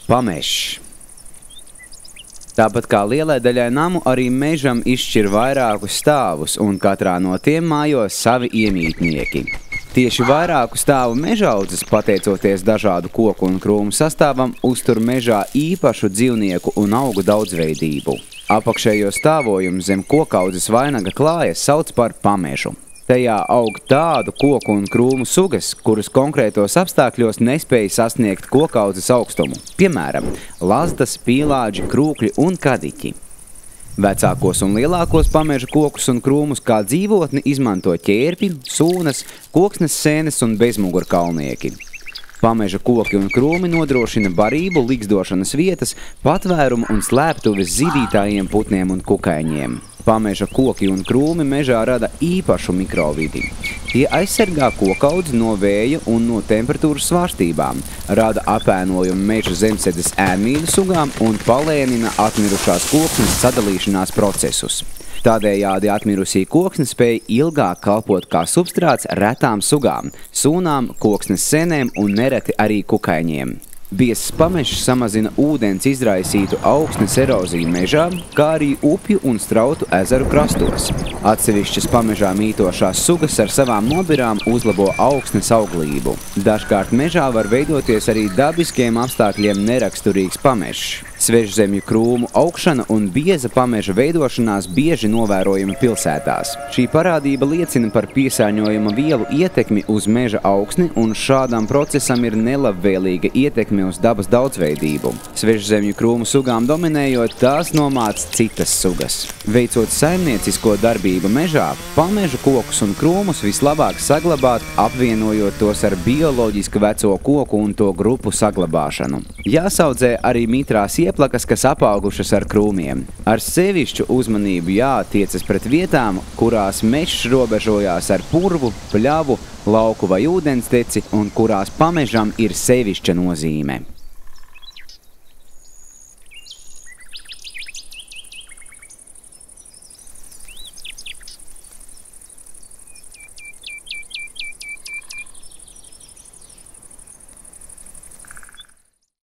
Pamežs. Tāpat kā lielai daļai namu, arī mežam izšķir vairākus stāvus, un katrā no tiem mājos savi iemītnieki. Tieši vairāku stāvu mežaudzes, pateicoties dažādu koku un krūmu sastāvam, uztur mežā īpašu dzīvnieku un augu daudzveidību. Apakšējo stāvojumu zem kokaudzes vainaga klājas sauc par pamežu. Tajā aug tādu koku un krūmu sugas, kuras konkrētos apstākļos nespēja sasniegt kokaudzes augstumu. Piemēram, lazdas, pīlāģi, krūkļi un kadiķi. Vecākos un lielākos pameža kokus un krūmus kā dzīvotni izmanto ķērpji, sūnas, koksnes sēnes un bezmugurkalnieki. Pameža koki un krūmi nodrošina barību, ligzdošanas vietas, patvērumu un slēptuves zīdītājiem putniem un kukaiņiem. Pameža koki un krūmi mežā rada īpašu mikrovidi. Tie aizsargā kokaudzi no vēja un no temperatūras svārstībām, rada apēnojumu meža zemsedes ēnmīļu sugām un palēnina atmirušās koksnes sadalīšanās procesus. Tādējādi atmirusī koksne spēja ilgāk kalpot kā substrāts retām sugām, sūnām, koksnes senēm un nereti arī kukaiņiem. Biezs pamežs samazina ūdens izraisītu augsnes eroziju mežā, kā arī upju un strautu ezeru krastos. Atsevišķas pamežā mītošās sugas ar savām nobirām uzlabo augsnes auglību. Dažkārt mežā var veidoties arī dabiskiem apstākļiem neraksturīgs pamežs. Svežzemju krūmu augšana un bieza pameža veidošanās bieži novērojama pilsētās. Šī parādība liecina par piesārņojuma vielu ietekmi uz meža augsni, un šādam procesam ir nelabvēlīga ietekme uz dabas daudzveidību. Svežzemju krūmu sugām dominējot, tās nomāc citas sugas. Veicot saimniecisko darbību mežā, pameža kokus un krūmus vislabāk saglabāt, apvienojot tos ar bioloģiski veco koku un to grupu saglabāšanu. Jāsaudzē arī mitrās ieplakas, kas apaugušas ar krūmiem. Ar sevišķu uzmanību jātiecas pret vietām, kurās mežs robežojās ar purvu, pļavu, lauku vai ūdensteci un kurās pamežam ir sevišķa nozīme.